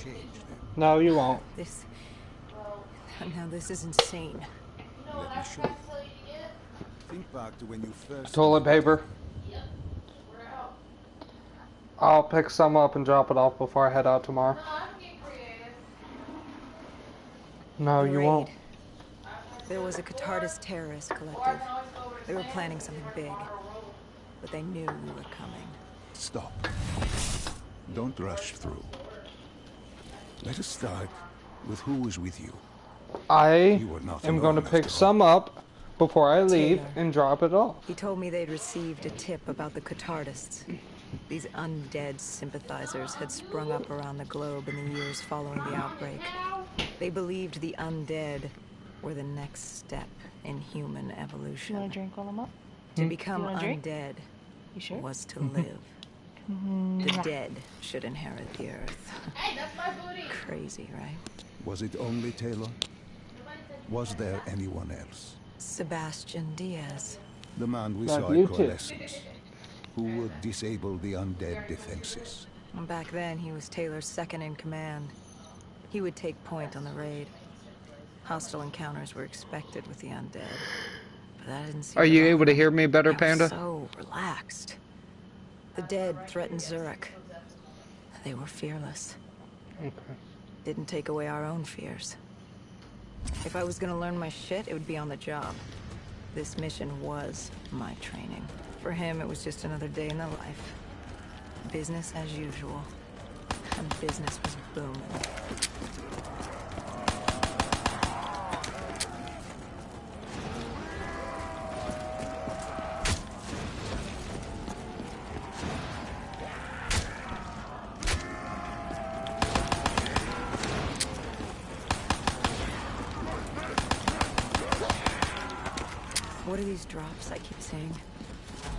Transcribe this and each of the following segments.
change then. No, you won't. This... Now this is insane. Let me show you. Think back to when you first... Toilet paper. I'll pick some up and drop it off before I head out tomorrow. No, you won't. There was a Catardist terrorist collective. They were planning something big, but they knew we were coming. Stop. Don't rush through. Let us start with who was with you. I You were not am alone going to pick after all. some up before I leave Taylor. and drop it off. He told me they'd received a tip about the Catardists. These undead sympathizers had sprung up around the globe in the years following the outbreak. They believed the undead were the next step in human evolution. You want to drink while I'm up? To become You wanna drink? undead You sure? was to live. The dead should inherit the earth. Hey, that's my booty. Crazy, right? Was it only Taylor? Was there anyone else? Sebastian Diaz. The man we Like saw you at two. Coalescence, who would disable the undead defenses. And back then, he was Taylor's second in command. He would take point on the raid. Hostile encounters were expected with the undead. But that didn't seem Are you to able to hear me better, I was Panda? so relaxed. The dead threatened Zurich. They were fearless. Okay. Didn't take away our own fears. If I was gonna learn my shit, it would be on the job. This mission was my training. For him, it was just another day in the life. Business as usual. And business was booming. What are these drops I keep seeing?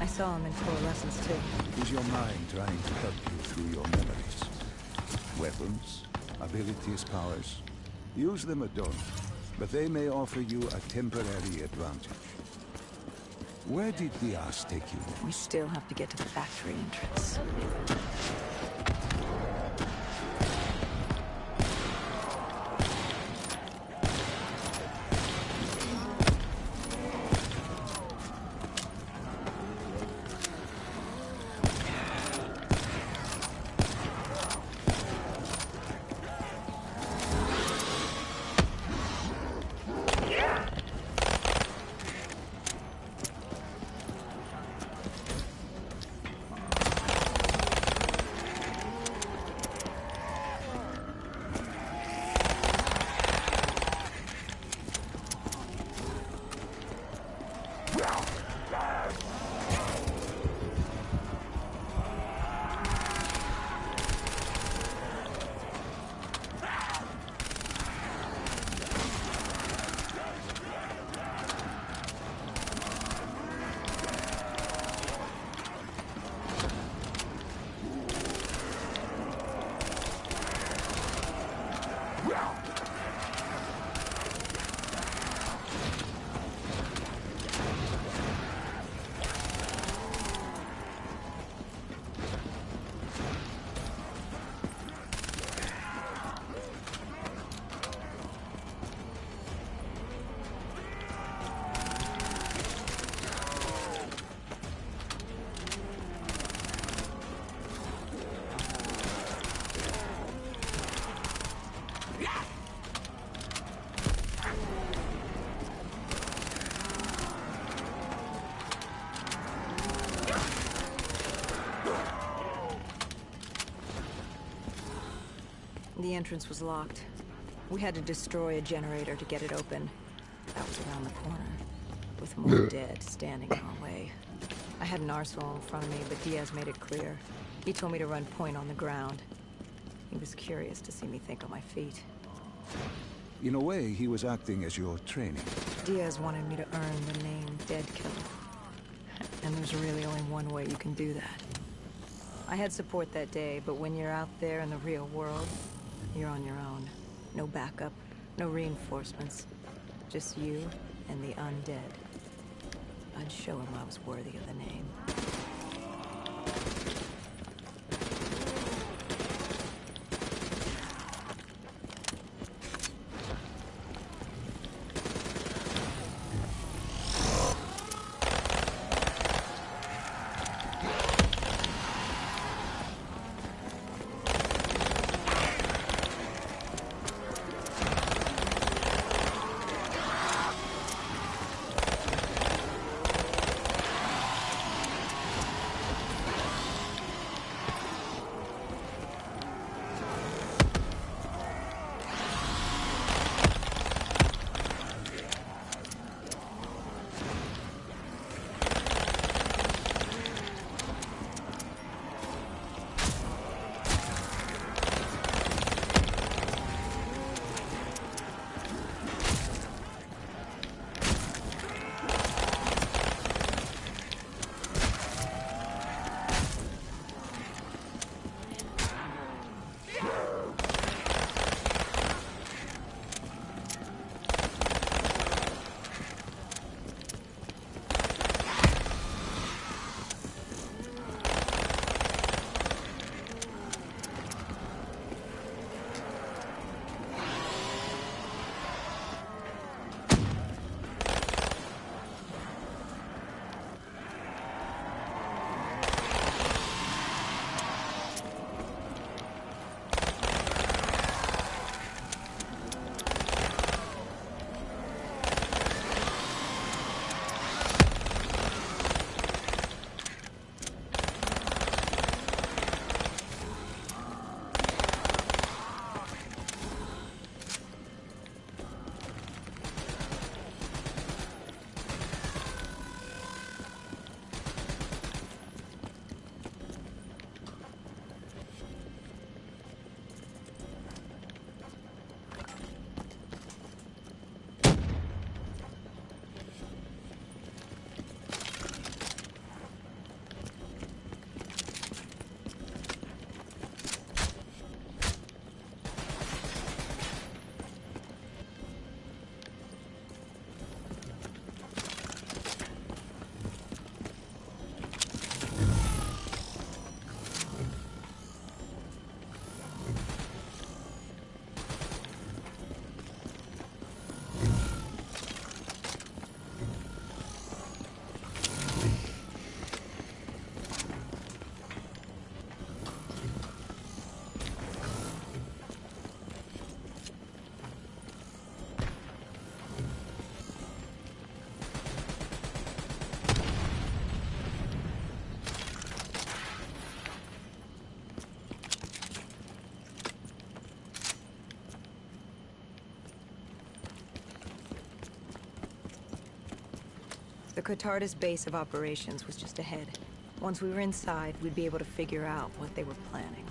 I saw them in Coalescence too. Is your mind trying to help you through your memories? Weapons, abilities, powers. Use them or don't, but they may offer you a temporary advantage. Where did Diaz take you? We still have to get to the factory entrance. The entrance was locked. We had to destroy a generator to get it open. That was around the corner, with more dead standing in our way. I had an arsenal in front of me, but Diaz made it clear. He told me to run point on the ground. He was curious to see me think on my feet. In a way, he was acting as your training. Diaz wanted me to earn the name Dead Killer. And there's really only one way you can do that. I had support that day, but when you're out there in the real world, you're on your own. No backup, no reinforcements. Just you and the undead. I'd show him I was worthy of the name. The Cotardis base of operations was just ahead. Once we were inside, we'd be able to figure out what they were planning.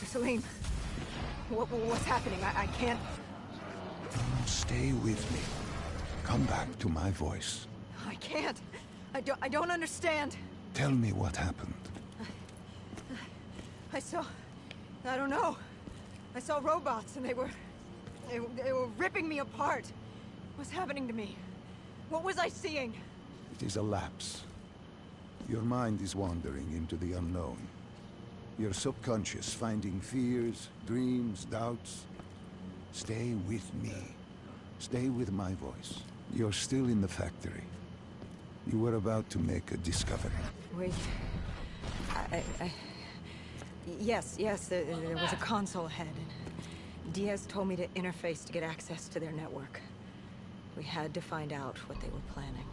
Salim, what's happening? I can't... Stay with me. Come back to my voice. I can't. I don't understand. Tell me what happened. I don't know. I saw robots and they were ripping me apart. What's happening to me? What was I seeing? It is a lapse. Your mind is wandering into the unknown. Your subconscious finding fears, dreams, doubts. Stay with me. Stay with my voice. You're still in the factory. You were about to make a discovery. Wait. Yes, there was a console ahead. Diaz told me to interface to get access to their network. We had to find out what they were planning.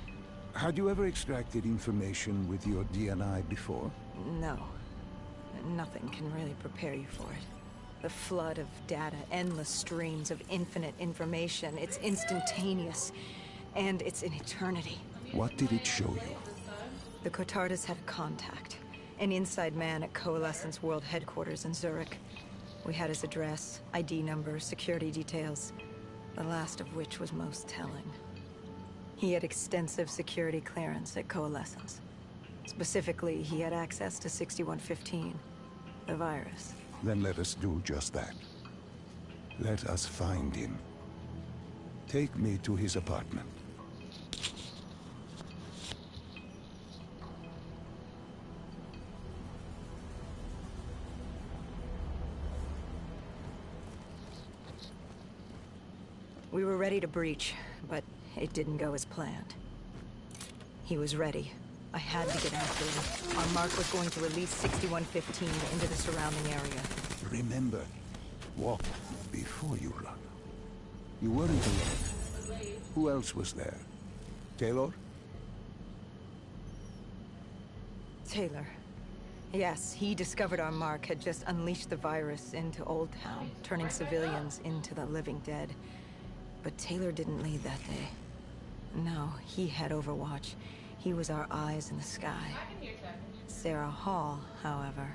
Had you ever extracted information with your DNI before? No. Nothing can really prepare you for it. The flood of data, endless streams of infinite information. It's instantaneous. And it's an eternity. What did it show you? The Cotardis had a contact. An inside man at Coalescence World Headquarters in Zurich. We had his address, ID number, security details. The last of which was most telling. He had extensive security clearance at Coalescence. Specifically, he had access to 6115, the virus. Then let us do just that. Let us find him. Take me to his apartment. We were ready to breach, but it didn't go as planned. He was ready. I had to get after him. Our mark was going to release 6115 into the surrounding area. Remember, walk before you run. You weren't alone. Who else was there? Taylor? Taylor. Yes, he discovered our mark had just unleashed the virus into Old Town, turning civilians into the living dead. But Taylor didn't lead that day. No, he had Overwatch. He was our eyes in the sky. Sarah Hall, however.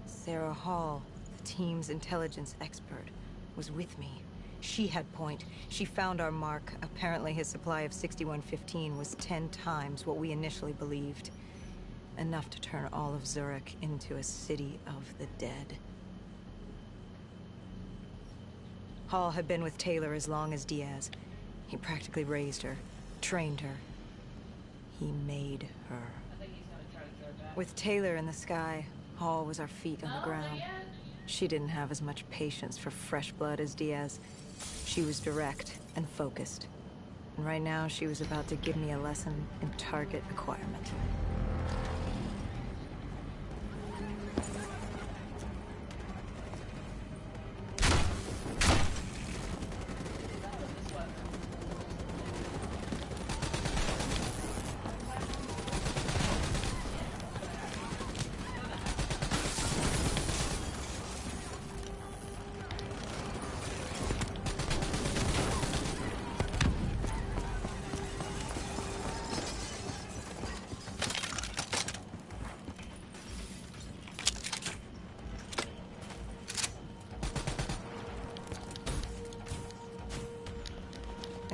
Sarah Hall, the team's intelligence expert, was with me. She had point. She found our mark. Apparently his supply of 6115 was 10 times what we initially believed. Enough to turn all of Zurich into a city of the dead. Hall had been with Taylor as long as Diaz. He practically raised her, trained her. He made her. With Taylor in the sky, Hall was our feet on the ground. She didn't have as much patience for fresh blood as Diaz. She was direct and focused. And right now, she was about to give me a lesson in target acquirement.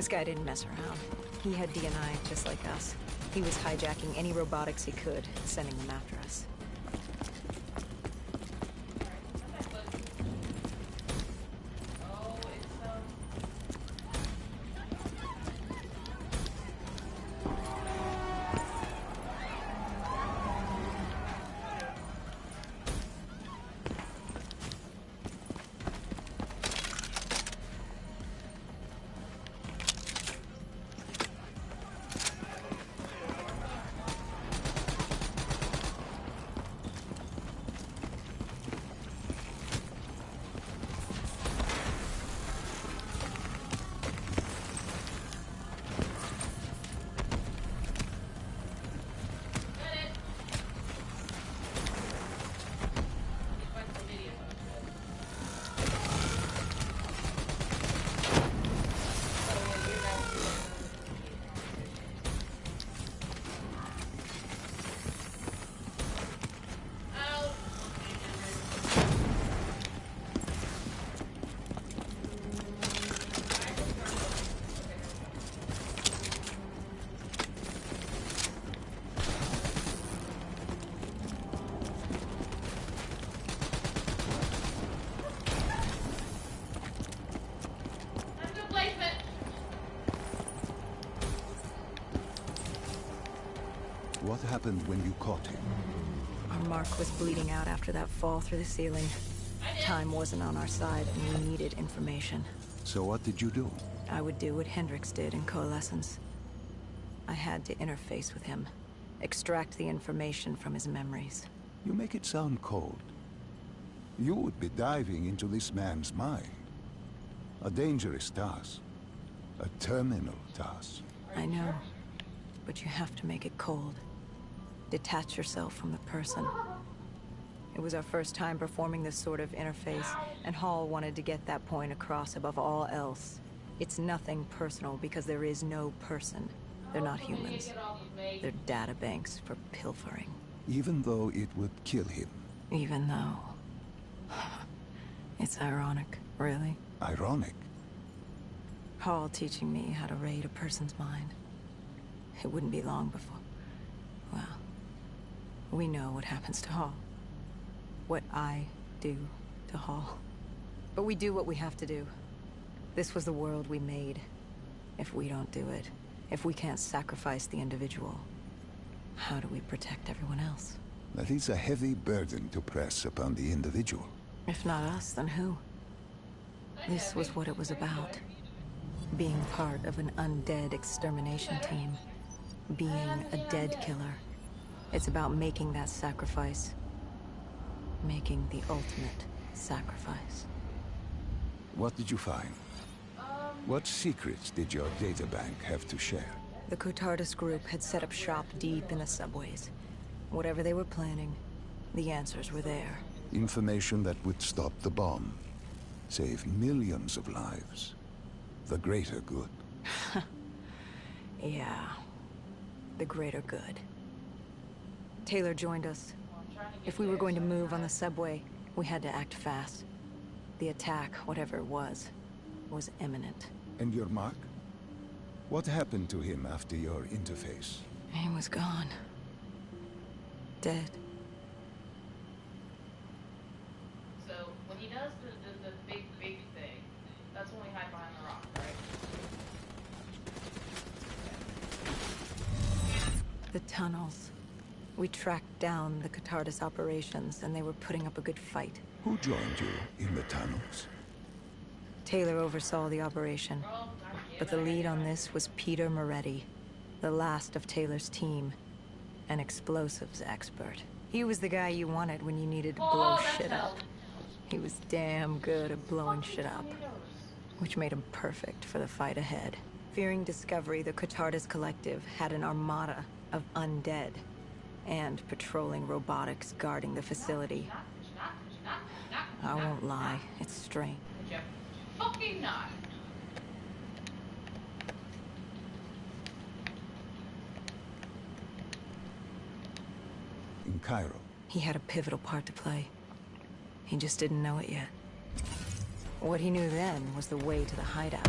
This guy didn't mess around. He had D&I just like us. He was hijacking any robotics he could, sending them after us. What happened when you caught him? Our mark was bleeding out after that fall through the ceiling. Time wasn't on our side, and we needed information. So what did you do? I would do what Hendricks did in Coalescence. I had to interface with him, extract the information from his memories. You make it sound cold. You would be diving into this man's mind. A dangerous task. A terminal task. I know, but you have to make it cold. Detach yourself from the person. It was our first time performing this sort of interface, and Hall wanted to get that point across above all else. It's nothing personal because there is no person. They're not humans. They're data banks for pilfering. Even though it would kill him. Even though... It's ironic, really. Ironic? Hall teaching me how to raid a person's mind. It wouldn't be long before... Well, we know what happens to Hall. What I do to Hall. But we do what we have to do. This was the world we made. If we don't do it, if we can't sacrifice the individual, how do we protect everyone else? That is a heavy burden to press upon the individual. If not us, then who? This was what it was about. Being part of an undead extermination team. Being a dead killer. It's about making that sacrifice. Making the ultimate sacrifice. What did you find? What secrets did your databank have to share? The Cotardus group had set up shop deep in the subways. Whatever they were planning, the answers were there. Information that would stop the bomb. Save millions of lives. The greater good. Yeah. The greater good. Taylor joined us. If we were going to move on the subway, we had to act fast. The attack, whatever it was imminent. And your mark? What happened to him after your interface? He was gone. Dead. So, when he does the big thing, that's when we hide behind the rock, right? The tunnels. We tracked down the Cotardus operations, and they were putting up a good fight. Who joined you in the tunnels? Taylor oversaw the operation, but the lead on this was Peter Moretti, the last of Taylor's team, an explosives expert. He was the guy you wanted when you needed to blow shit up. He was damn good at blowing shit up, which made him perfect for the fight ahead. Fearing discovery, the Cotardus Collective had an armada of undead and patrolling robotics guarding the facility. I won't lie, it's strange. Fucking not. In Cairo. He had a pivotal part to play. He just didn't know it yet. What he knew then was the way to the hideout.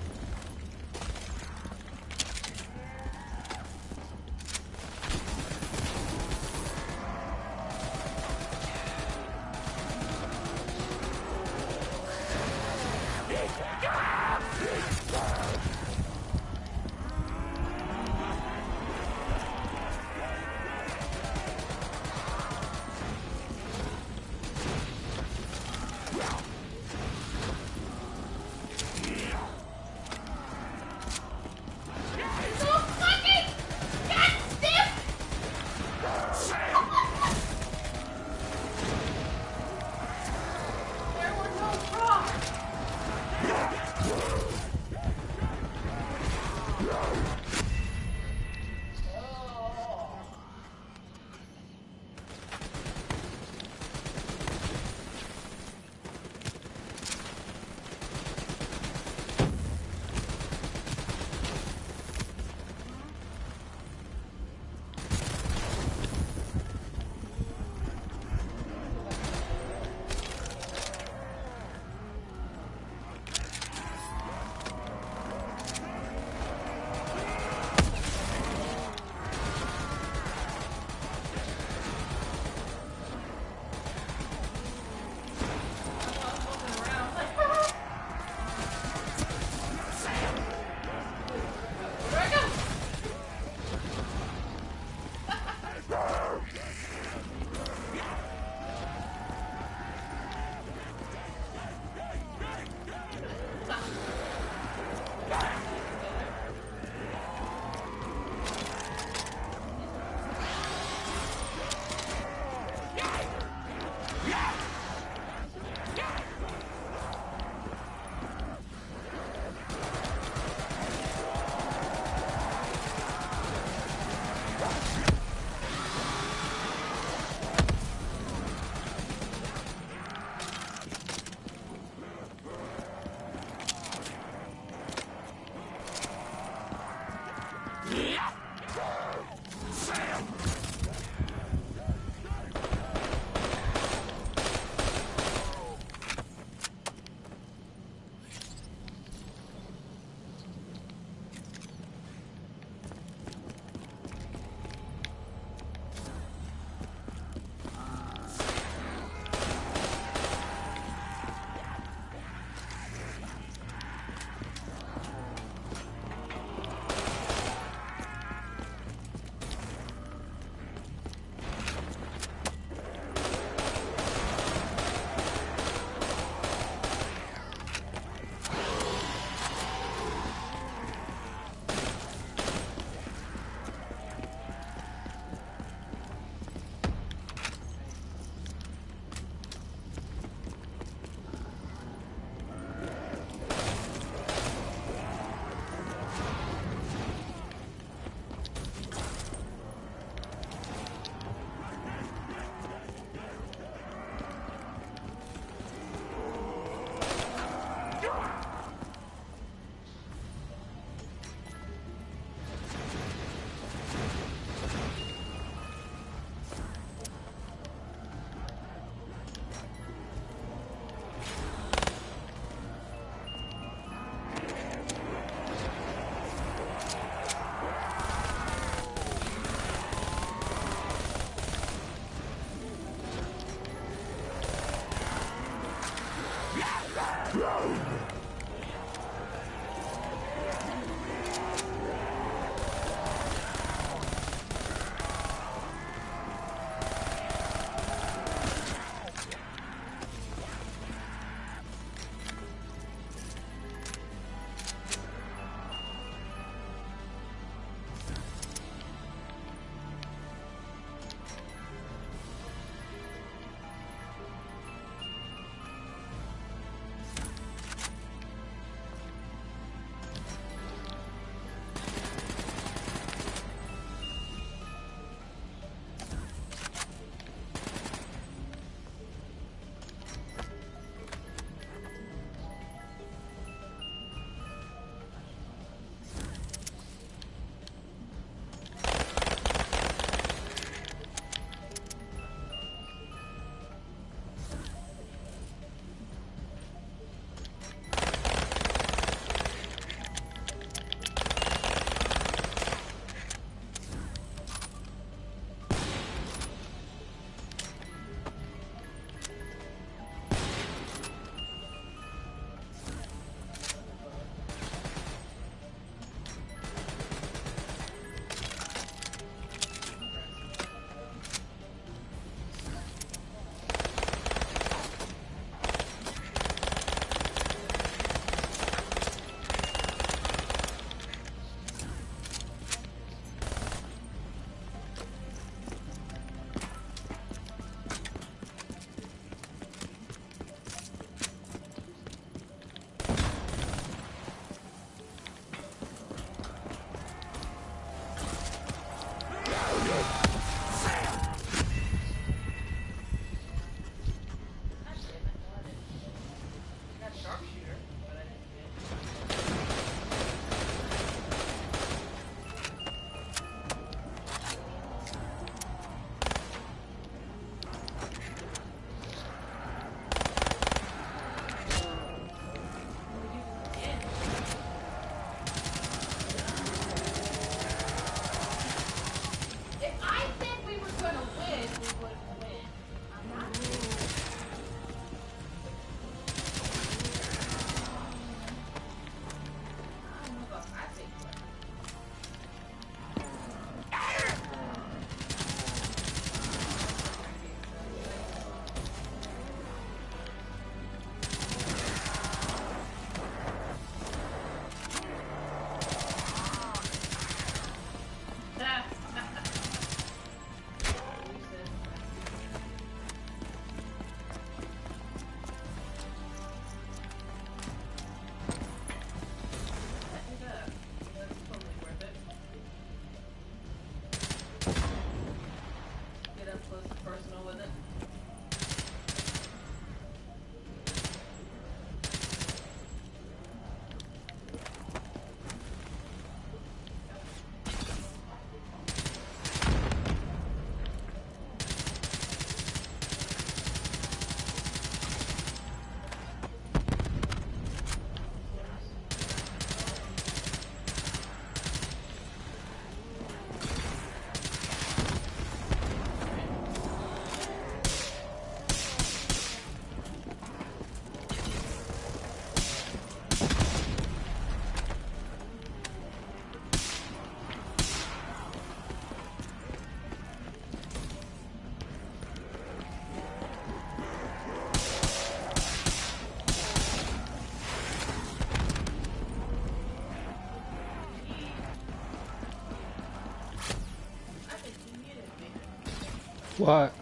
What?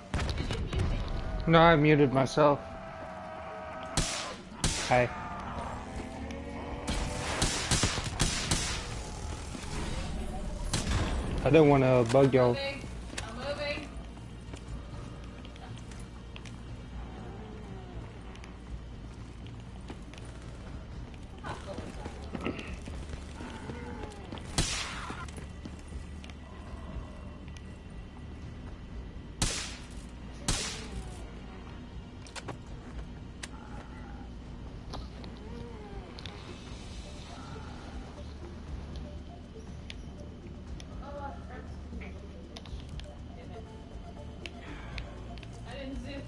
No, I muted myself. Hi. I didn't want to bug y'all. I'm moving. I didn't zoom.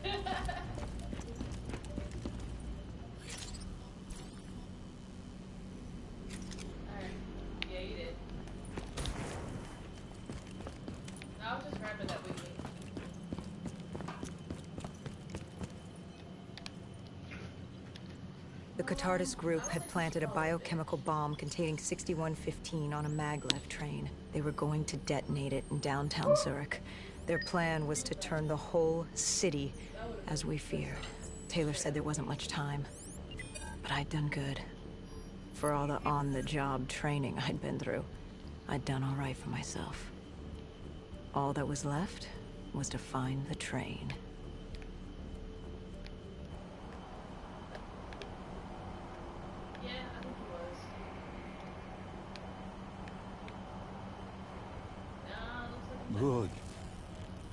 Alright. Yeah, you did. No, I was just grabbing that with me. The Catardus group had planted a biochemical bomb containing 6115 on a maglev train. They were going to detonate it in downtown Zurich. Their plan was to turn the whole city as we feared. Taylor said there wasn't much time, but I'd done good. For all the on-the-job training I'd been through, I'd done all right for myself. All that was left was to find the train. Yeah, I think he was. No, looks like Good.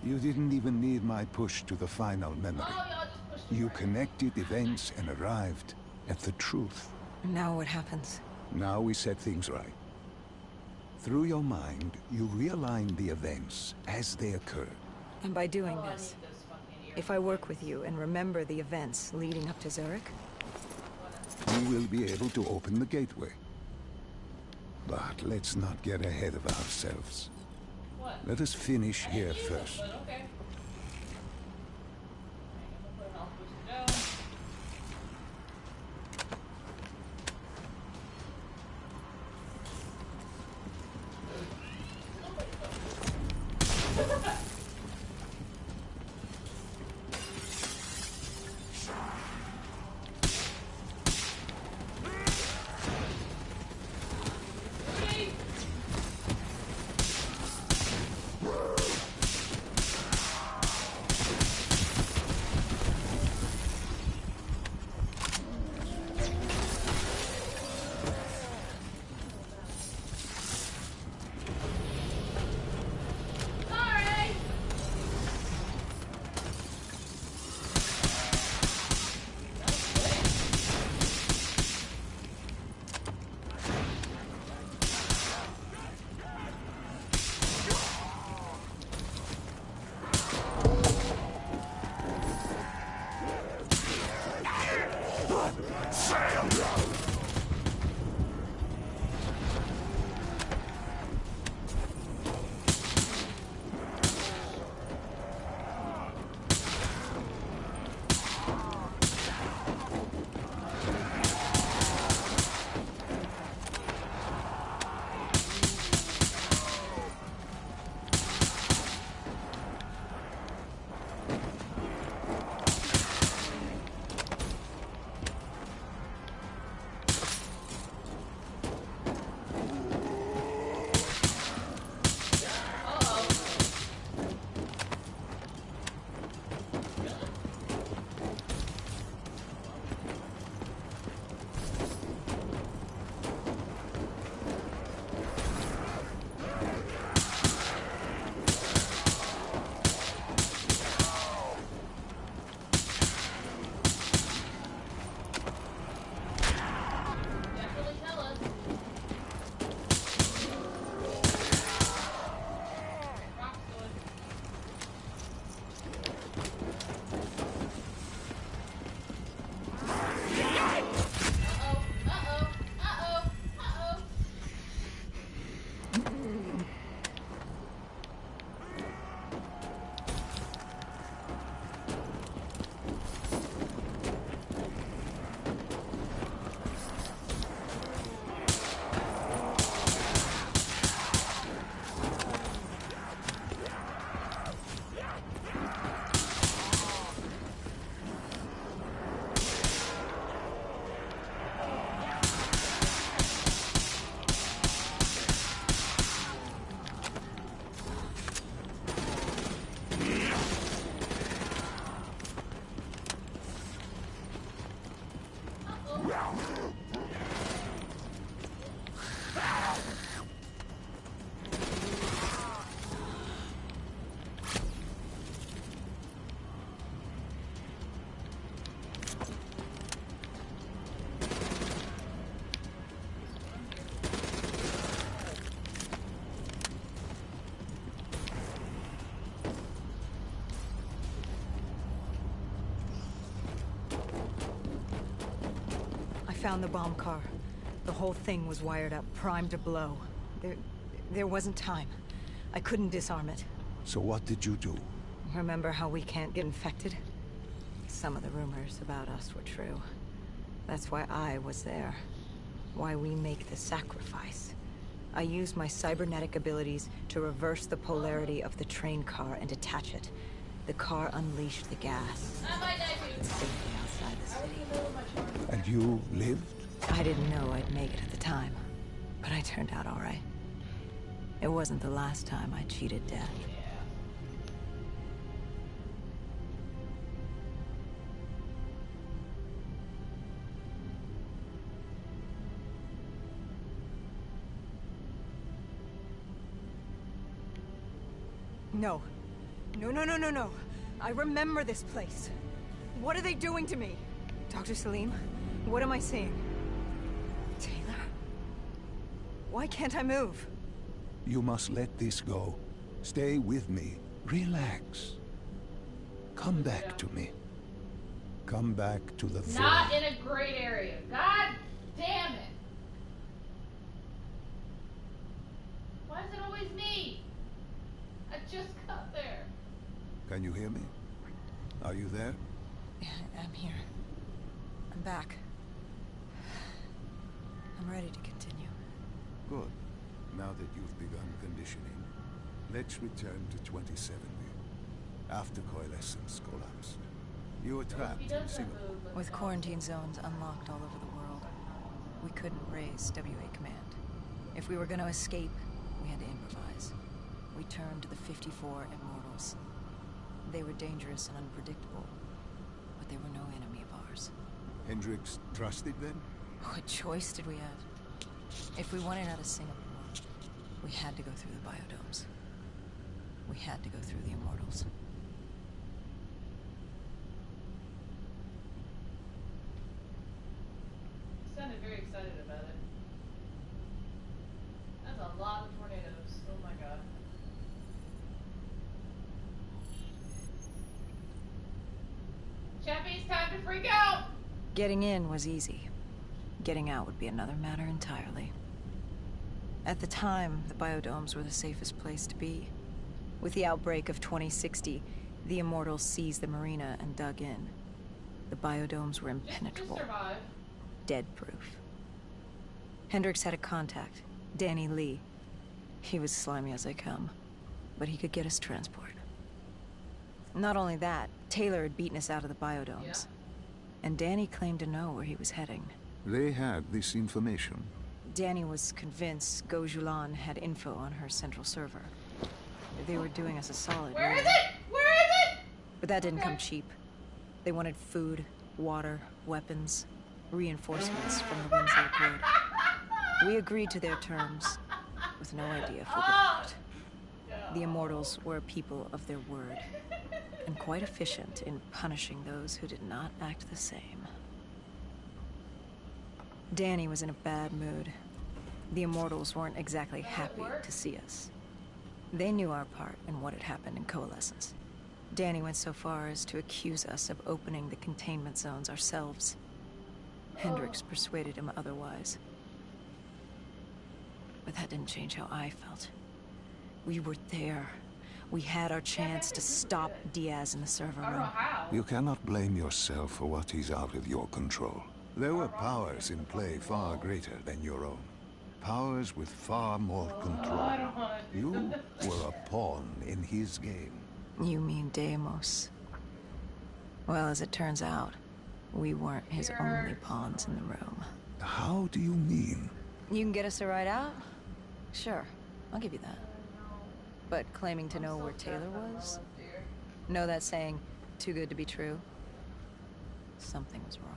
You didn't even need my push to the final memory. Oh, y'all just pushed him You right. connected events and arrived at the truth. And now what happens? Now we set things right. Through your mind, you realign the events as they occurred. And by doing Oh, I this, need this fucking ear. if I work with you and remember the events leading up to Zurich, You will be able to open the gateway. But let's not get ahead of ourselves. What? Let us finish I here didn't use it, first. but okay. I'm gonna put an health booster down. found the bomb car. The whole thing was wired up, primed to blow. There wasn't time. I couldn't disarm it. So what did you do? Remember how we can't get infected? Some of the rumors about us were true. That's why I was there. Why we make the sacrifice. I used my cybernetic abilities to reverse the polarity of the train car and detach it. The car unleashed the gas. I might die too. Safely outside the city. And you lived? I didn't know I'd make it at the time, but I turned out all right. It wasn't the last time I cheated death. No. No. I remember this place. What are they doing to me? Dr. Salim, what am I seeing? Taylor? Why can't I move? You must let this go. Stay with me. Relax. Come back to me. Come back to the throne. Not in a great area. God damn it. Why is it always me? I just got there. Can you hear me? Are you there? Yeah, I'm here. I'm back. I'm ready to continue. Good. Now that you've begun conditioning, let's return to 27 after Coalescence collapsed. You were trapped in Singapore. With quarantine zones unlocked all over the world, we couldn't raise WA command. If we were going to escape, we had to improvise. We turned to the 54 Immortals. They were dangerous and unpredictable, but they were no enemy of ours. Hendricks trusted them? What choice did we have? If we wanted out of Singapore, we had to go through the biodomes. We had to go through the Immortals. You sounded very excited about it. That's a lot of tornadoes. Oh my god. Chappie, it's time to freak out! Getting in was easy. Getting out would be another matter entirely. At the time, the biodomes were the safest place to be. With the outbreak of 2060, the Immortals seized the marina and dug in. The biodomes were impenetrable, Just survive. dead-proof. Hendricks had a contact, Danny Lee. He was slimy as they come, but he could get us transport. Not only that, Taylor had beaten us out of the biodomes. Yeah. And Danny claimed to know where he was heading. They had this information. Danny was convinced Gojulan had info on her central server. They were doing us a solid. Where really. is it? Where is it? But that didn't come cheap. They wanted food, water, weapons, reinforcements from the ones they could. We agreed to their terms, with no idea if we could act. The Immortals were a people of their word, and quite efficient in punishing those who did not act the same. Danny was in a bad mood. The Immortals weren't exactly happy to see us. They knew our part in what had happened in Coalescence. Danny went so far as to accuse us of opening the containment zones ourselves. Hendricks persuaded him otherwise. But that didn't change how I felt. We were there. We had our chance to stop Diaz in the server I don't know room. how. You cannot blame yourself for what is out of your control. There were powers in play far greater than your own. Powers with far more control. I don't want to. You were a pawn in his game. You mean Deimos? Well, as it turns out, we weren't his only pawns in the room. How do you mean? You can get us a ride out? Sure, I'll give you that. But claiming to know where Taylor was? Know that saying, too good to be true? Something was wrong.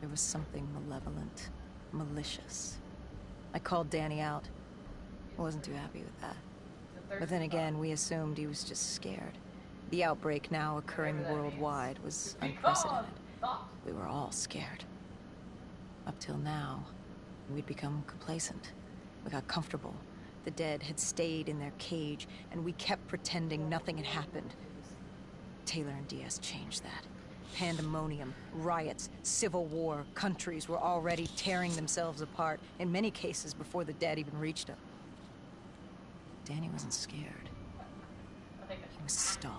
There was something malevolent, malicious. I called Danny out. I wasn't too happy with that. But then again, we assumed he was just scared. The outbreak now occurring worldwide was unprecedented. We were all scared. Up till now, we'd become complacent. We got comfortable. The dead had stayed in their cage, and we kept pretending nothing had happened. Taylor and Diaz changed that. Pandemonium, riots, civil war, countries were already tearing themselves apart, in many cases before the dead even reached him. Danny wasn't scared. I think He was stalling.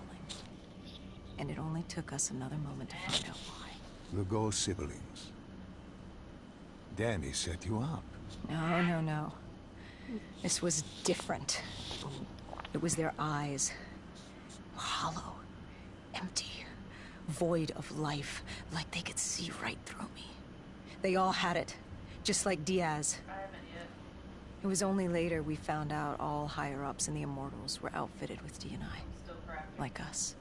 And it only took us another moment to find out why. The Ghost siblings. Danny set you up. No. This was different. It was their eyes. Hollow. Empty. Void of life. Like they could see right through me. They all had it. Just like Diaz. I haven't yet. It was only later we found out all higher-ups in the Immortals were outfitted with D&I. Still crafting. Like us.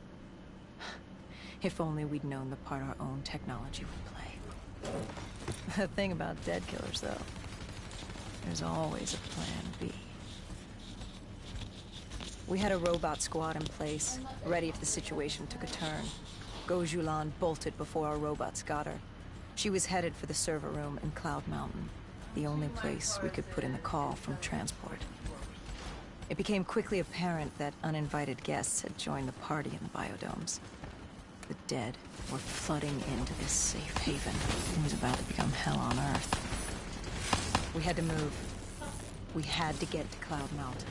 If only we'd known the part our own technology would play. The thing about dead killers, though, there's always a plan B. We had a robot squad in place, ready if the situation took a turn. Gojulan bolted before our robots got her. She was headed for the server room in Cloud Mountain, the only place we could put in the call from transport. It became quickly apparent that uninvited guests had joined the party in the biodomes. The dead were flooding into this safe haven. It was about to become hell on Earth. We had to move. We had to get to Cloud Mountain.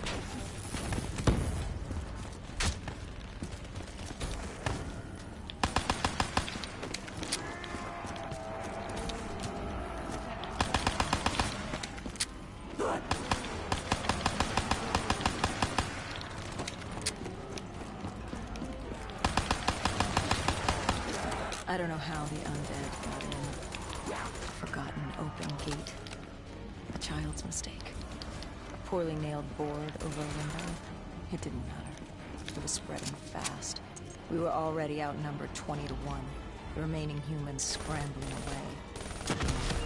I don't know how the undead got in. Forgotten open gate. A child's mistake. A poorly nailed board over a window. It didn't matter. It was spreading fast. We were already outnumbered 20 to 1. The remaining humans scrambling away.